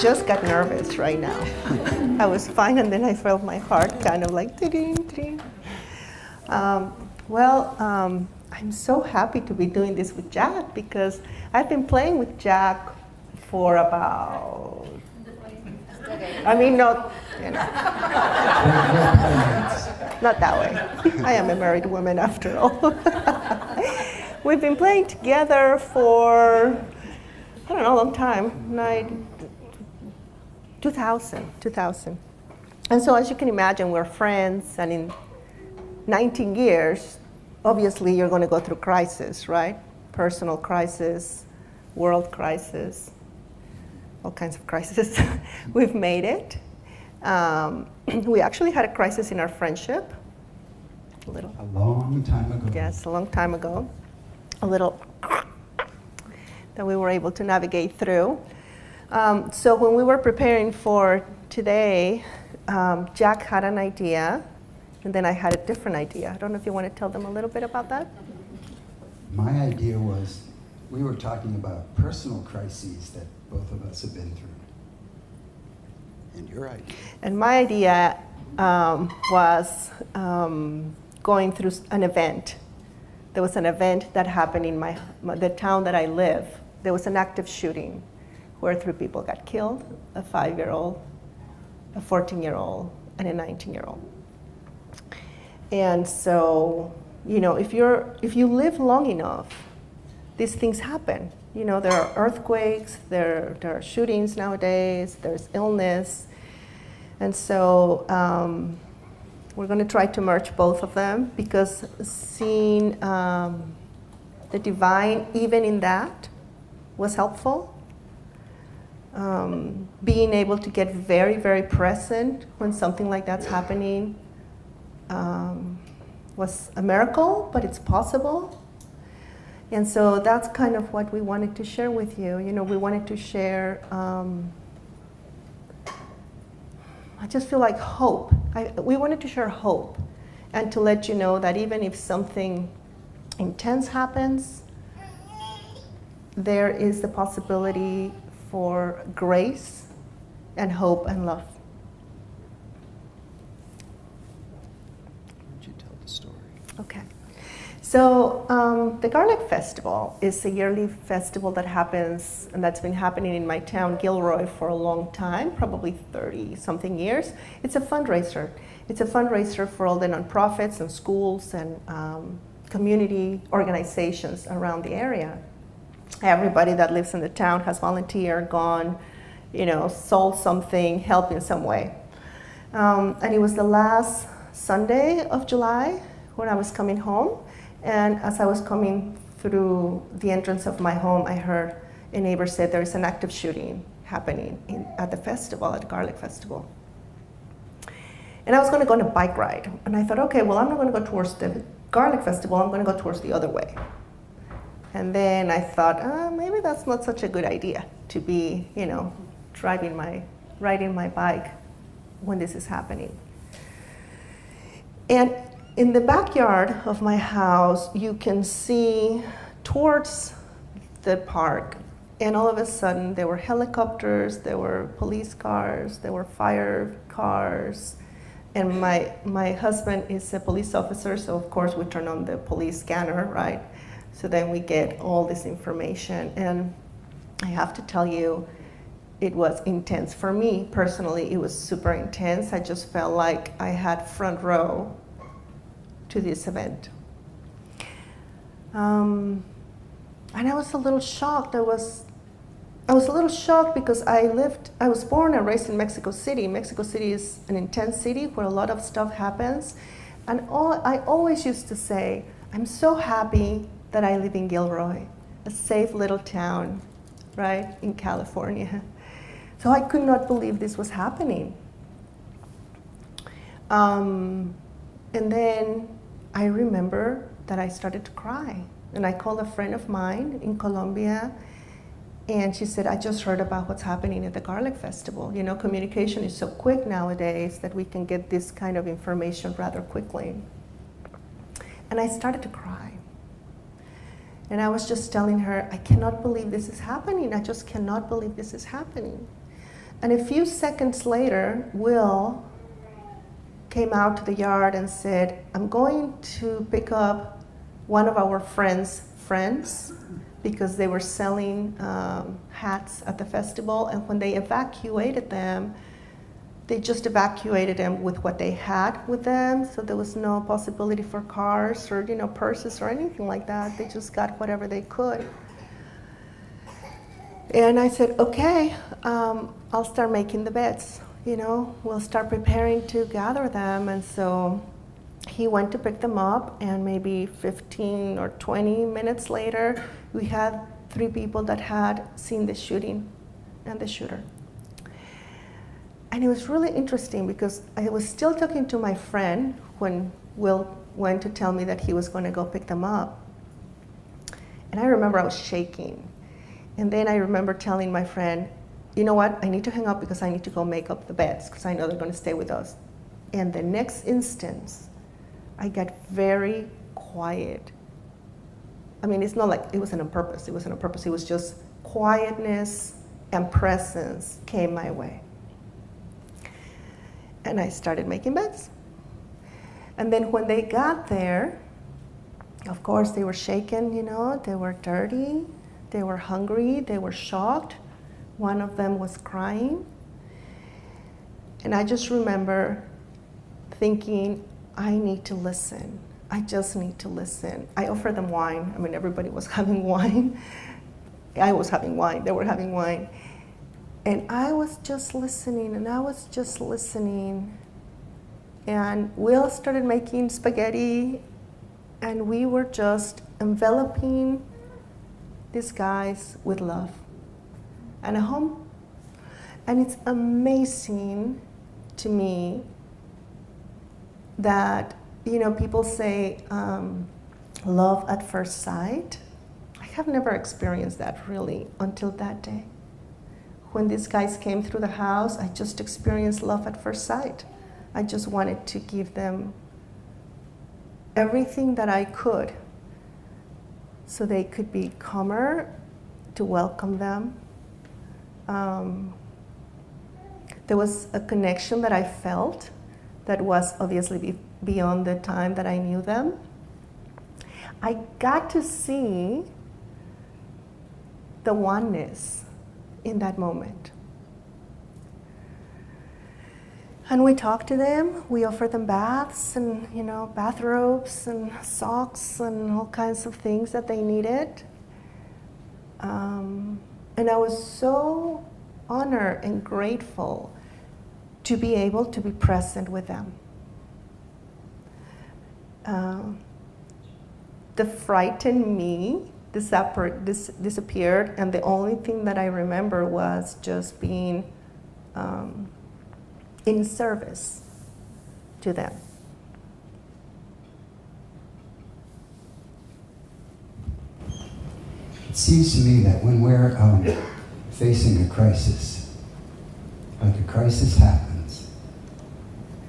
just got nervous right now. I was fine, and then I felt my heart kind of like, ding, ding. I'm so happy to be doing this with Jack because I've been playing with Jack for about, not that way. I am a married woman after all. We've been playing together for, I don't know, a long time, 2000. And so as you can imagine, we're friends, and in 19 years, obviously you're going to go through crisis, right? Personal crisis, world crisis, all kinds of crises. We've made it. We actually had a crisis in our friendship. A long time ago. Yes, a long time ago. A little that we were able to navigate through. So when we were preparing for today, Jack had an idea, and then I had a different idea. I don't know if you want to tell them a little bit about that? My idea was, we were talking about personal crises that both of us have been through. And your idea? And my idea was going through an event. There was an event that happened in the town that I live. There was an active shooting where 3 people got killed, a 5-year-old, a 14-year-old, and a 19-year-old. And so, if you live long enough, these things happen. There are earthquakes, there are shootings nowadays, there's illness. And so we're going to try to merge both of them because seeing the divine even in that was helpful. Being able to get very, very present when something like that's happening was a miracle, but it's possible. And so that's kind of what we wanted to share with you. We wanted to share, I just feel like hope. We wanted to share hope and to let you know that even if something intense happens, there is the possibility for grace and hope and love. Why don't you tell the story? Okay. So the Garlic Festival is a yearly festival that happens, and that's been happening in my town, Gilroy, for a long time, probably 30-something years. It's a fundraiser. It's a fundraiser for all the nonprofits and schools and community organizations around the area. Everybody that lives in the town has volunteered, gone, sold something, helped in some way. And it was the last Sunday of July when I was coming home. And as I was coming through the entrance of my home, I heard a neighbor say there is an active shooting happening at the festival, at the Garlic Festival. And I was going to go on a bike ride. And I thought, okay, well, I'm not going to go towards the Garlic Festival. I'm going to go towards the other way. And then I thought, maybe that's not such a good idea to be, riding my bike when this is happening. And in the backyard of my house, you can see towards the park. And all of a sudden, there were helicopters, there were police cars, there were fire cars. And my husband is a police officer, so of course we turn on the police scanner, right? So then we get all this information. And I have to tell you, it was intense. For me, personally, it was super intense. I just felt like I had front row to this event. And I was a little shocked. I was a little shocked because I was born and raised in Mexico City. Mexico City is an intense city where a lot of stuff happens. And I always used to say, I'm so happy that I live in Gilroy, a safe little town, right, in California. So I could not believe this was happening. And then I remember that I started to cry. And I called a friend of mine in Colombia, and she said, I just heard about what's happening at the Garlic Festival. Communication is so quick nowadays that we can get this kind of information rather quickly. And I started to cry. And I was just telling her, I cannot believe this is happening. I just cannot believe this is happening. And a few seconds later, Will came out to the yard and said, I'm going to pick up one of our friends' friends because they were selling hats at the festival, and when they evacuated them, they just evacuated them with what they had with them, so there was no possibility for cars or purses or anything like that. They just got whatever they could. And I said, okay, I'll start making the beds. We'll start preparing to gather them. And so he went to pick them up, and maybe 15 or 20 minutes later, we had 3 people that had seen the shooting and the shooter. And it was really interesting because I was still talking to my friend when Will went to tell me that he was going to go pick them up. And I remember I was shaking. And then I remember telling my friend, you know what, I need to hang up because I need to go make up the beds because I know they're going to stay with us. And the next instance, I got very quiet. I mean, it's not like it wasn't on purpose. It wasn't on purpose. It was just quietness and presence came my way. And I started making beds. And then when they got there, of course, they were shaken, they were dirty, they were hungry, they were shocked. One of them was crying. And I just remember thinking, I need to listen. I just need to listen. I offered them wine. I mean, everybody was having wine. I was having wine, they were having wine. And I was just listening, and I was just listening. And Will started making spaghetti, and we were just enveloping these guys with love and a home. And it's amazing to me that, people say love at first sight. I have never experienced that really until that day. When these guys came through the house, I just experienced love at first sight. I just wanted to give them everything that I could so they could be calmer, to welcome them. There was a connection that I felt that was obviously beyond the time that I knew them. I got to see the oneness in that moment. And we talked to them, we offered them baths and bathrobes and socks and all kinds of things that they needed. And I was so honored and grateful to be able to be present with them. The frightened me disappeared, and the only thing that I remember was just being in service to them. It seems to me that when we're facing a crisis, like a crisis happens,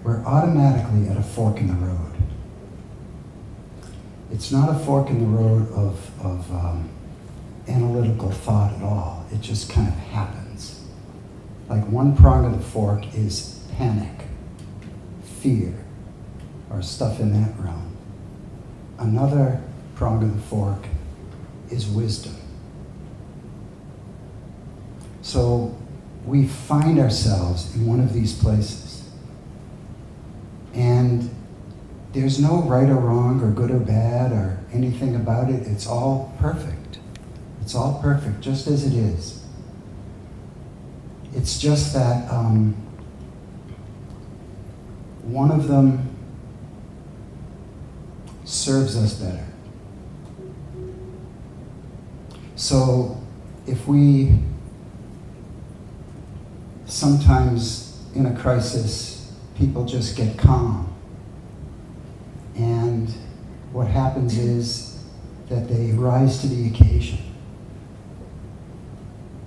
we're automatically at a fork in the road. It's not a fork in the road of analytical thought at all. It just kind of happens. Like one prong of the fork is panic, fear, or stuff in that realm. Another prong of the fork is wisdom. So we find ourselves in one of these places, and there's no right or wrong or good or bad or anything about it. It's all perfect. It's all perfect, just as it is. It's just that one of them serves us better. So if we sometimes in a crisis, people just get calm. And what happens is that they rise to the occasion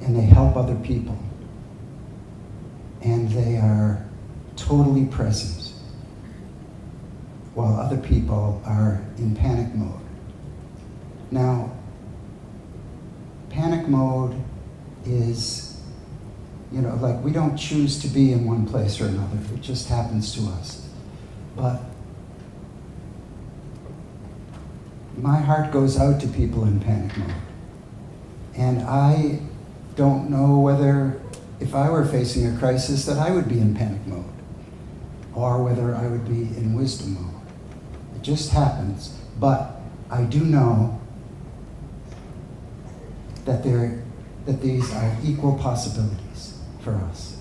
and they help other people. And they are totally present while other people are in panic mode. Now, panic mode is You know, like we don't choose to be in one place or another. It just happens to us. But my heart goes out to people in panic mode. And I don't know whether, if I were facing a crisis, that I would be in panic mode, or whether I would be in wisdom mode. It just happens. But I do know that these are equal possibilities for us.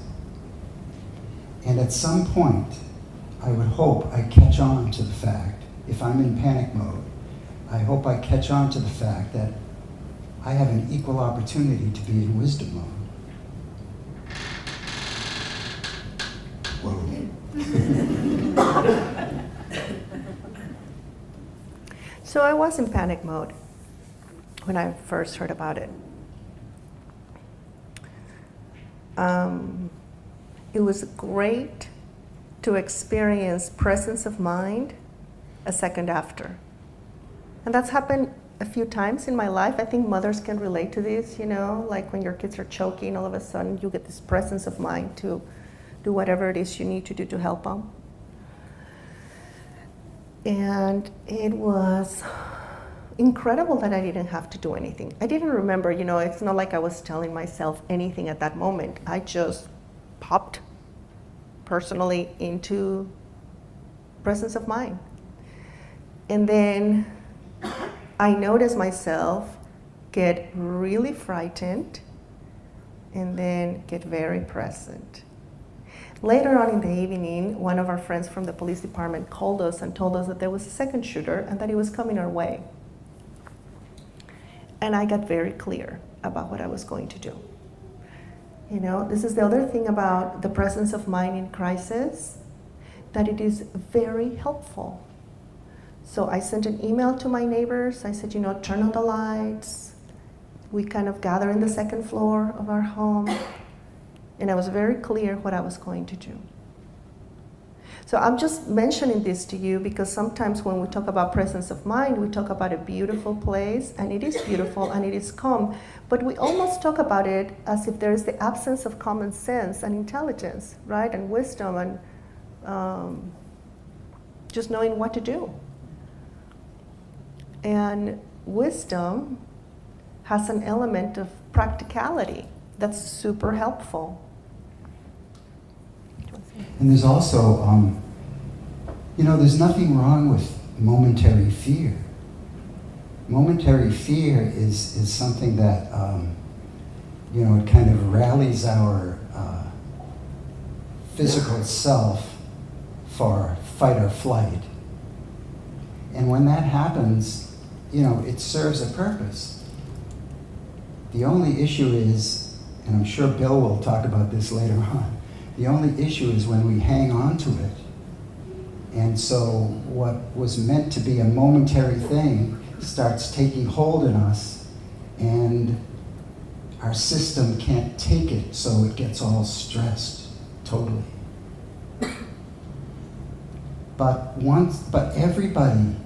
And at some point, I would hope I catch on to the fact, if I'm in panic mode, I hope I catch on to the fact that I have an equal opportunity to be in wisdom mode. Whoa. So I was in panic mode when I first heard about it. It was great to experience presence of mind a second after. And that's happened a few times in my life. I think mothers can relate to this, you know, like when your kids are choking, all of a sudden you get this presence of mind to do whatever it is you need to do to help them. And it was incredible that I didn't have to do anything. I didn't remember, you know, it's not like I was telling myself anything at that moment. I just popped personally into presence of mind. And then I noticed myself get really frightened and then get very present. Later on in the evening, one of our friends from the police department called us and told us that there was a second shooter and that he was coming our way. And I got very clear about what I was going to do. You know, this is the other thing about the presence of mind in crisis, that it is very helpful. So I sent an email to my neighbors. I said, you know, turn on the lights. We kind of gather in the second floor of our home. And I was very clear what I was going to do. So I'm just mentioning this to you because sometimes when we talk about presence of mind, we talk about a beautiful place, and it is beautiful and it is calm, but we almost talk about it as if there is the absence of common sense and intelligence, right, and wisdom and just knowing what to do. And wisdom has an element of practicality that's super helpful. And there's also, you know, there's nothing wrong with momentary fear. Momentary fear is something that, you know, it kind of rallies our physical self for fight or flight. And when that happens, you know, it serves a purpose. The only issue is, and I'm sure Bill will talk about this later on, the only issue is when we hang on to it. And so what was meant to be a momentary thing starts taking hold in us, and our system can't take it, so it gets all stressed totally. But everybody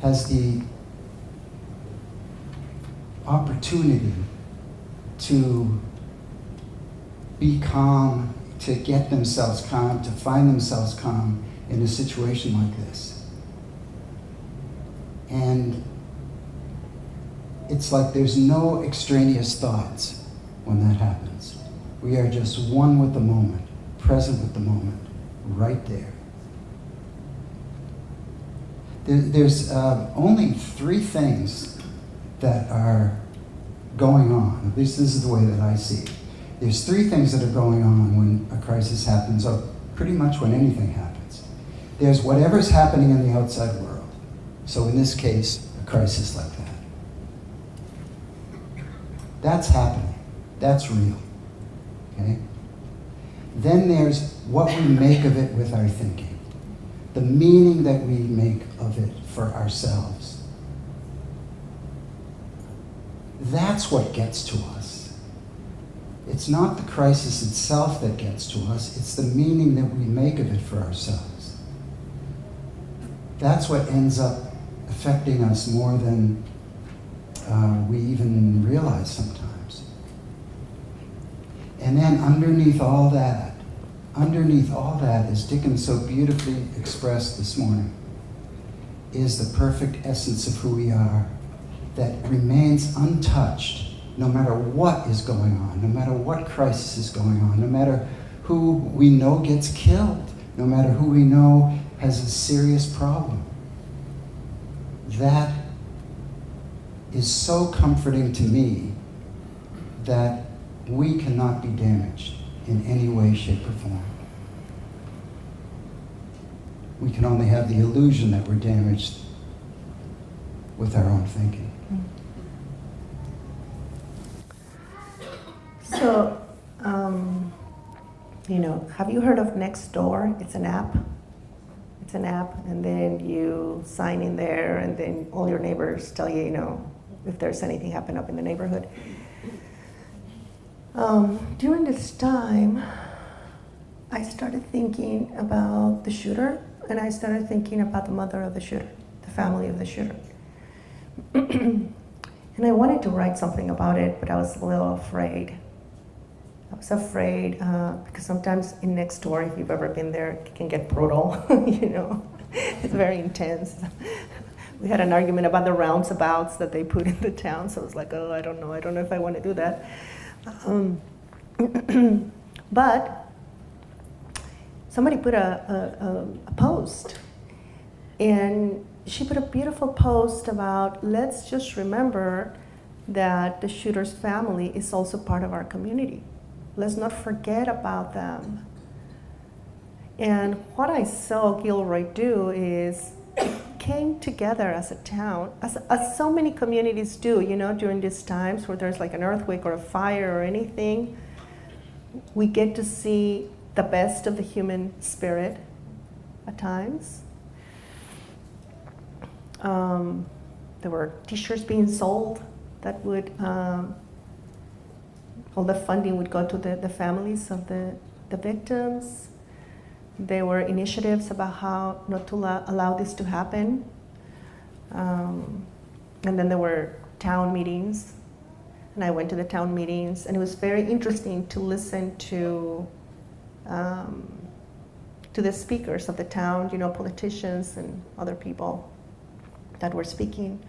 has the opportunity to be calm, to get themselves calm, to find themselves calm in a situation like this. And it's like there's no extraneous thoughts when that happens. We are just one with the moment, present with the moment, right there. There's only three things that are going on. At least this is the way that I see it. There's three things that are going on when a crisis happens, or pretty much when anything happens. There's whatever's happening in the outside world. So in this case, a crisis like that. That's happening. That's real. Okay? Then there's what we make of it with our thinking. The meaning that we make of it for ourselves. That's what gets to us. It's not the crisis itself that gets to us, it's the meaning that we make of it for ourselves. That's what ends up affecting us more than we even realize sometimes. And then underneath all that, as Dickens so beautifully expressed this morning, is the perfect essence of who we are that remains untouched no matter what is going on, no matter what crisis is going on, no matter who we know gets killed, no matter who we know has a serious problem. That is so comforting to me that we cannot be damaged in any way, shape, or form. We can only have the illusion that we're damaged with our own thinking. So, you know, have you heard of Nextdoor? It's an app. It's an app, and then you sign in there, and then all your neighbors tell you, you know, if there's anything happen up in the neighborhood. During this time, I started thinking about the shooter, and I started thinking about the mother of the shooter, the family of the shooter. And I wanted to write something about it, but I was a little afraid. I was afraid because sometimes in Nextdoor, if you've ever been there, it can get brutal, you know. It's very intense. We had an argument about the roundabouts that they put in the town, so I was like, oh, I don't know if I want to do that. But somebody put a post, and she put a beautiful post about, let's just remember that the shooter's family is also part of our community. Let's not forget about them. And what I saw Gilroy do is it came together as a town, as so many communities do, you know, during these times where there's like an earthquake or a fire or anything. We get to see the best of the human spirit at times. There were t-shirts being sold that would, all the funding would go to the families of the victims. There were initiatives about how not to allow this to happen. And then there were town meetings, and I went to the town meetings, and it was very interesting to listen to the speakers of the town, you know, politicians and other people that were speaking.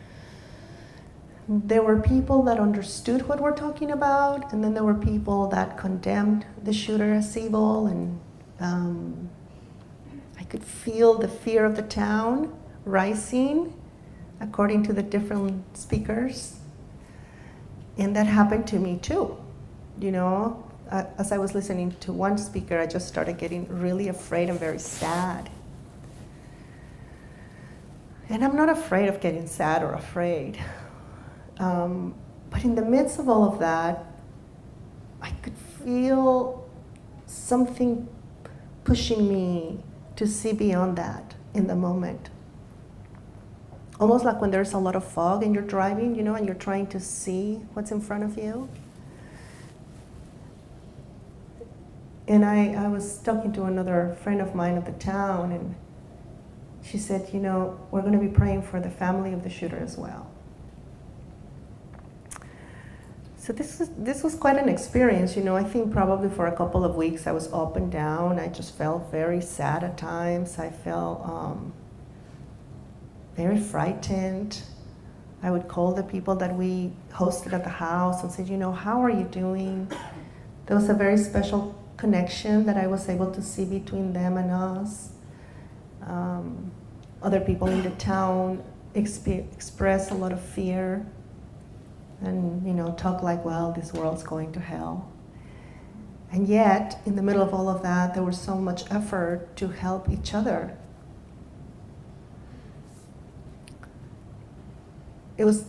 There were people that understood what we're talking about, and then there were people that condemned the shooter as evil, and I could feel the fear of the town rising according to the different speakers. And that happened to me too. You know, as I was listening to one speaker, I just started getting really afraid and very sad. And I'm not afraid of getting sad or afraid. But in the midst of all of that, I could feel something pushing me to see beyond that in the moment. Almost like when there's a lot of fog and you're driving, you know, and you're trying to see what's in front of you. And I was talking to another friend of mine of the town, and she said, you know, we're going to be praying for the family of the shooter as well. So this was quite an experience, you know. I think probably for a couple of weeks I was up and down. I just felt very sad at times. I felt very frightened. I would call the people that we hosted at the house and say, you know, how are you doing? There was a very special connection that I was able to see between them and us. Other people in the town expressed a lot of fear. And, you know, talk like, well, this world's going to hell. And yet, in the middle of all of that, there was so much effort to help each other. It was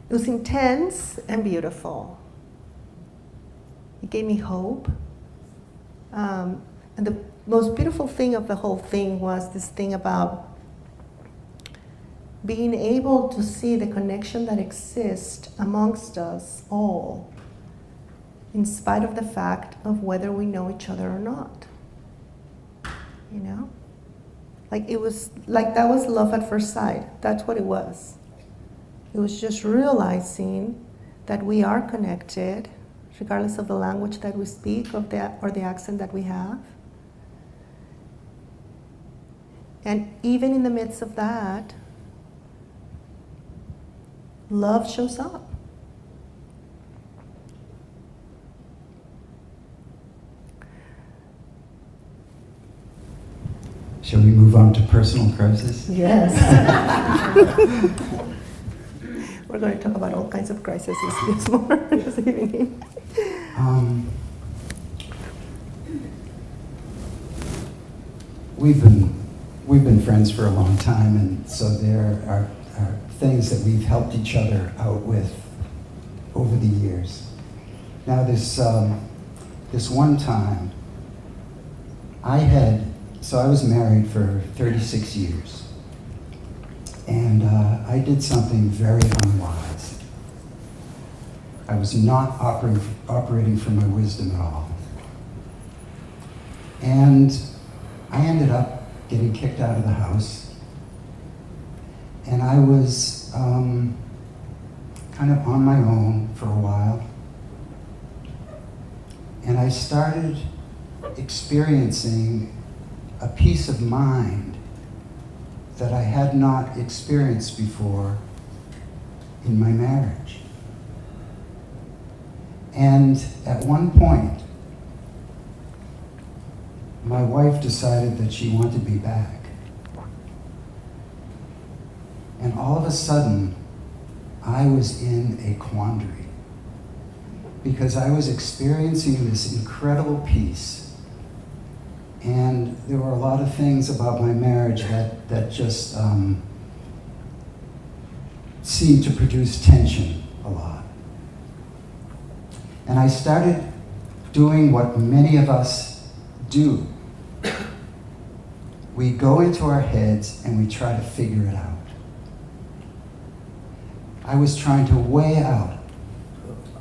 intense and beautiful. It gave me hope. And the most beautiful thing of the whole thing was this thing about being able to see the connection that exists amongst us all, in spite of the fact of whether we know each other or not. You know? Like it was, like that was love at first sight. That's what it was. It was just realizing that we are connected regardless of the language that we speak or the accent that we have. And even in the midst of that, love shows up. Shall we move on to personal crisis? Yes. We're going to talk about all kinds of crises this evening. We've been friends for a long time, and so there are things that we've helped each other out with over the years. Now, this one time, I was married for 36 years, and I did something very unwise. I was not operating from my wisdom at all. And I ended up getting kicked out of the house, and I was kind of on my own for a while, and I started experiencing a peace of mind that I had not experienced before in my marriage. And at one point, my wife decided that she wanted me back. And all of a sudden, I was in a quandary because I was experiencing this incredible peace. And there were a lot of things about my marriage that just seemed to produce tension a lot. And I started doing what many of us do. We go into our heads and we try to figure it out. I was trying to weigh out.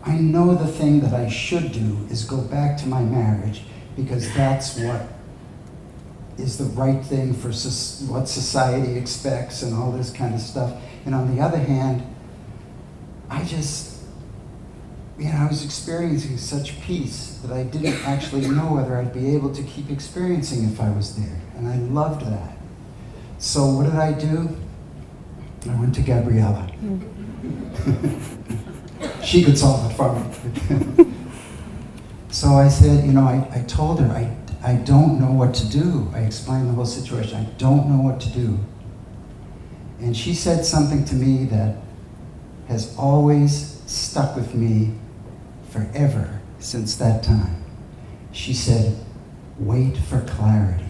I know the thing that I should do is go back to my marriage because that's what is the right thing for what society expects and all this kind of stuff. And on the other hand, I was experiencing such peace that I didn't actually know whether I'd be able to keep experiencing if I was there. And I loved that. So what did I do? I went to Gabriela. She could solve it for me. So I said, I told her, I don't know what to do. I explained the whole situation. I don't know what to do. And she said something to me that has always stuck with me forever since that time. She said, wait for clarity.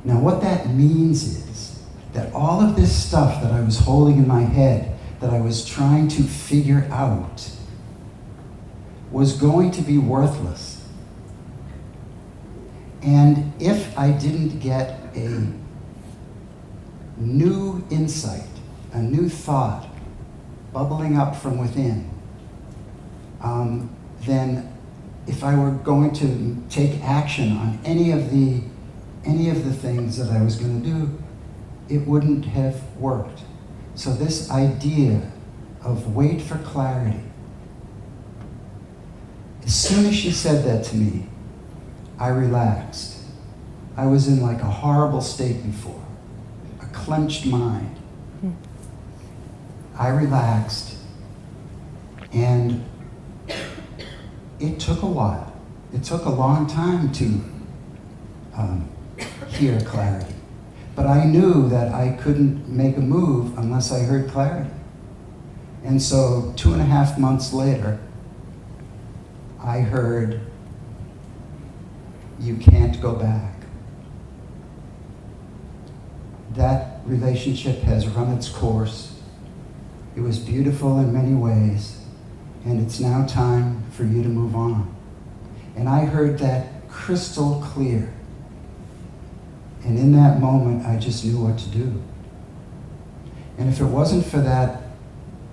Now what that means is that all of this stuff that I was holding in my head, that I was trying to figure out, was going to be worthless. And if I didn't get a new insight, a new thought bubbling up from within, then if I were going to take action on any of the things that I was going to do, it wouldn't have worked. So this idea of wait for clarity, as soon as she said that to me, I relaxed. I was in like a horrible state before, a clenched mind. I relaxed, and it took a while. It took a long time to hear clarity. But I knew that I couldn't make a move unless I heard clarity. And so 2.5 months later, I heard, you can't go back. That relationship has run its course. It was beautiful in many ways, and it's now time for you to move on. And I heard that crystal clear. And in that moment, I just knew what to do. And if it wasn't for that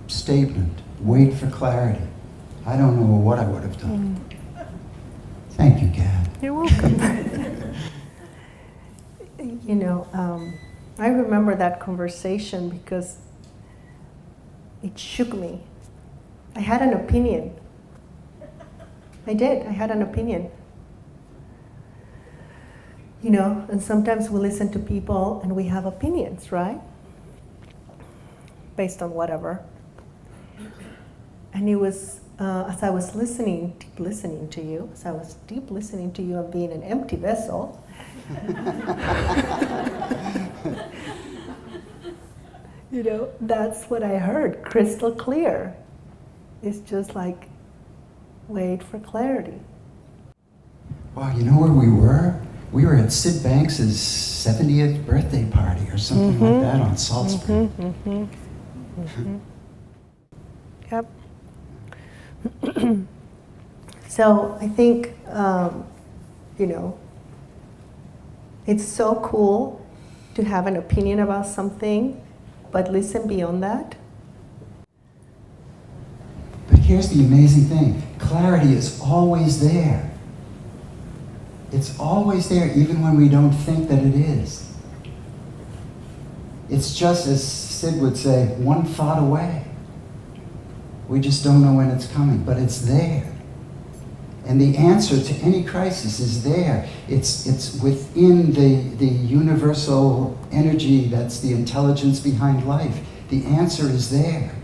statement, wait for clarity, I don't know what I would have done. Thank you, Gab. You're welcome. I remember that conversation because it shook me. I had an opinion. I did. I had an opinion. You know, and sometimes we listen to people and we have opinions, right? Based on whatever. And it was, as I was listening, deep listening to you, as I was deep listening to you of being an empty vessel, you know, that's what I heard, crystal clear. It's just like, wait for clarity. Wow, you know where we were? We were at Sid Banks' 70th birthday party or something like that on Salt Spring. Yep. So I think, you know, it's so cool to have an opinion about something, but listen beyond that. But here's the amazing thing. Clarity is always there. It's always there, even when we don't think that it is. It's just, as Sid would say, one thought away. We just don't know when it's coming, but it's there. And the answer to any crisis is there. It's within the universal energy that's the intelligence behind life. The answer is there.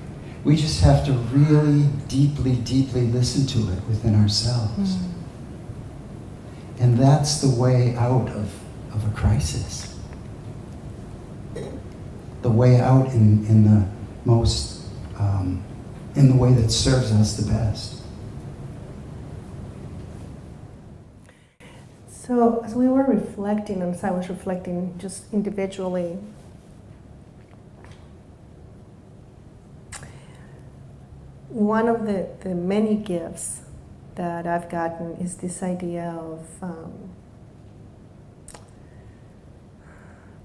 We just have to really deeply, deeply listen to it within ourselves. And that's the way out of a crisis. The way out in the most, in the way that serves us the best. So as we were reflecting, and as I was reflecting just individually, one of the many gifts that I've gotten is this idea of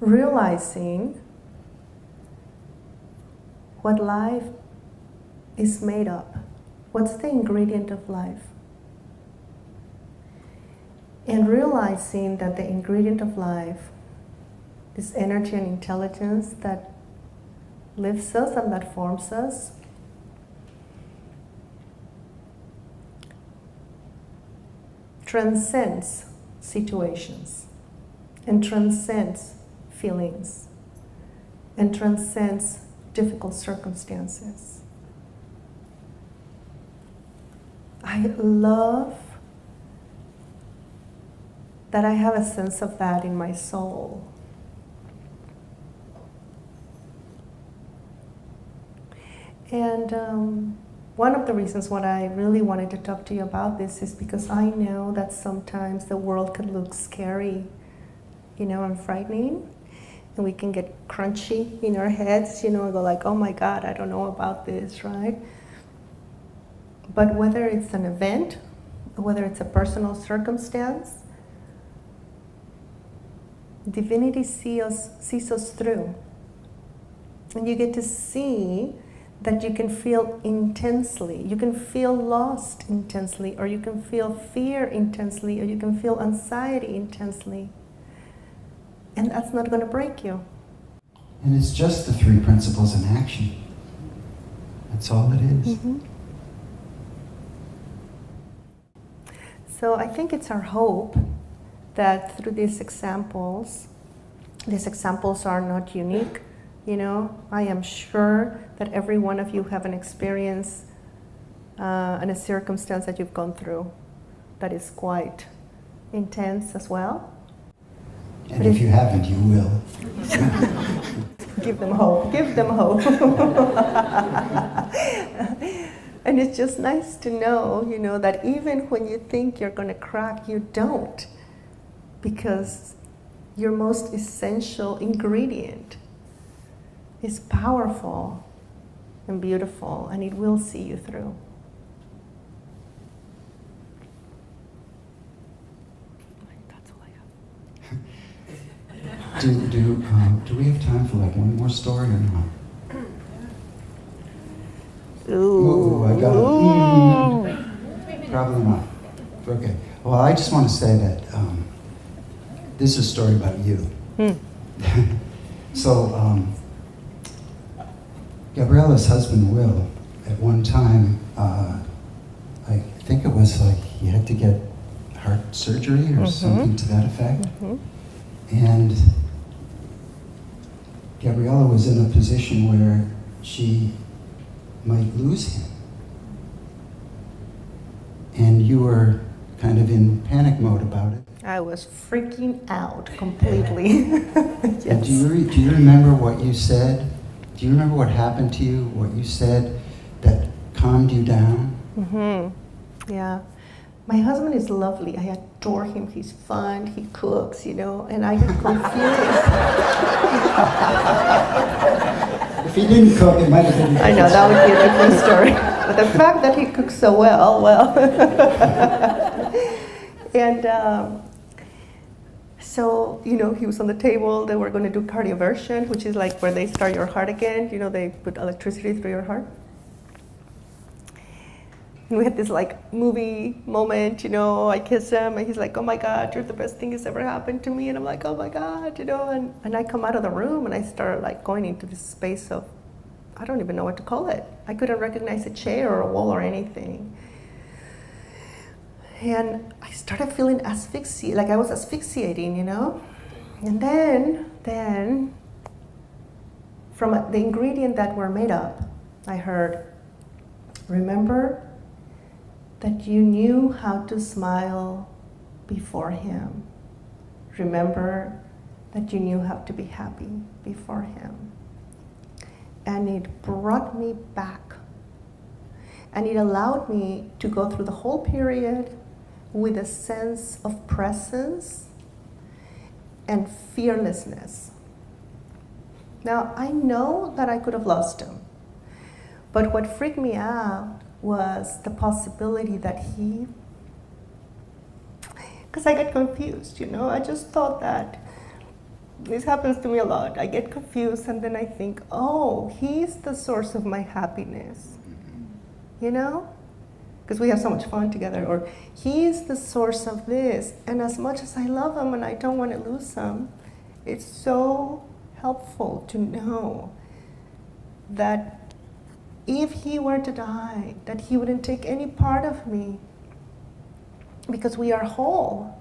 realizing what life is made of. What's the ingredient of life? And realizing that the ingredient of life, this energy and intelligence that lives us and that forms us, transcends situations and transcends feelings and transcends difficult circumstances. I love that I have a sense of that in my soul. And one of the reasons why I really wanted to talk to you about this is because I know that sometimes the world can look scary, you know, and frightening. And we can get crunchy in our heads, you know, and go like, oh my God, I don't know about this, right? But whether it's an event, or whether it's a personal circumstance, divinity sees us through. And you get to see that you can feel intensely, you can feel lost intensely, or you can feel fear intensely, or you can feel anxiety intensely. And that's not going to break you. And it's just the three principles in action. That's all it is. So I think it's our hope that through these examples are not unique. You know, I am sure that every one of you have an experience and a circumstance that you've gone through that is quite intense as well. And if you haven't, you will. Give them hope. Give them hope. And it's just nice to know, you know, that even when you think you're going to crack, you don't. Because your most essential ingredient is powerful and beautiful, and it will see you through. That's all I have. Do we have time for like one more story or not? Ooh, I got it. Probably not. Okay. Well, I just want to say that this is a story about you. So, Gabriela's husband, Will, at one time, I think it was like he had to get heart surgery or something to that effect. And Gabriela was in a position where she might lose him. And you were kind of in panic mode about it. I was freaking out completely. Yes. And do you remember what you said? Do you remember what happened to you, what you said that calmed you down? Yeah. My husband is lovely. I adore him. He's fun. He cooks, you know, and I get confused. If he didn't cook, it might have been. I know, that would be a different story. But the fact that he cooks so well. And so, you know, he was on the table. They were going to do cardioversion, which is like where they start your heart again. You know, they put electricity through your heart. And we had this like movie moment, you know, I kiss him and he's like, oh my God, you're the best thing that's ever happened to me. And I'm like, oh my God, you know, and I come out of the room and I start like going into this space of, I don't even know what to call it. I couldn't recognize a chair or a wall or anything. And I started feeling asphyxiated, like I was asphyxiating, you know? And then from the ingredient that we're made up, I heard, remember that you knew how to smile before him. Remember that you knew how to be happy before him. And it brought me back. And it allowed me to go through the whole period with a sense of presence and fearlessness. Now, I know that I could have lost him, but what freaked me out was the possibility that because I get confused, you know, I just thought that, this happens to me a lot, I get confused and then I think, oh, he's the source of my happiness, you know? Because we have so much fun together, or he's the source of this, and as much as I love him and I don't want to lose him, it's so helpful to know that if he were to die, that he wouldn't take any part of me, because we are whole.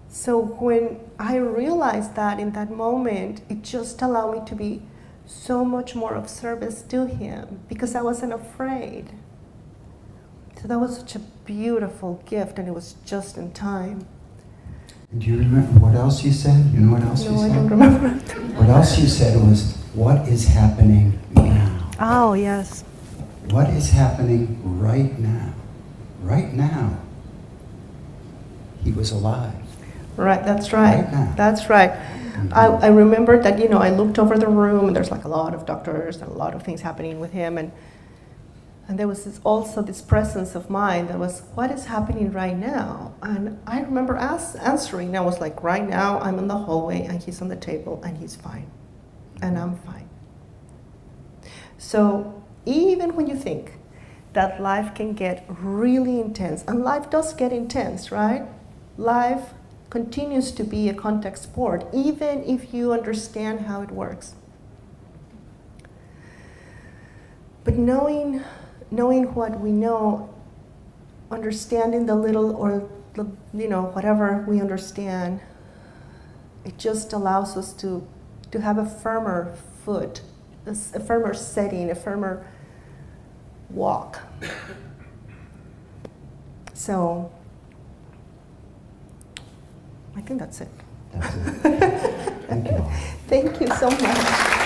So when I realized that in that moment, it just allowed me to be so much more of service to him, because I wasn't afraid. So that was such a beautiful gift, and it was just in time. Do you remember what else you said? You know what else you said? No, I don't remember. What else you said was, what is happening now? Oh, yes. What is happening right now? Right now. He was alive. Right, that's right. Right now. That's right. I remember that, you know, I looked over the room and there's like a lot of doctors and a lot of things happening with him, and there was also this presence of mind that was, what is happening right now? And I remember answering, I was like, right now I'm in the hallway and he's on the table and he's fine. And I'm fine. So even when you think that life can get really intense, and life does get intense, right? Life continues to be a contact sport, even if you understand how it works. But knowing what we know, understanding the little or the, you know, whatever we understand, it just allows us to have a firmer foot, a firmer setting, a firmer walk. So I think that's it. That's it. Thank you all. Thank you so much.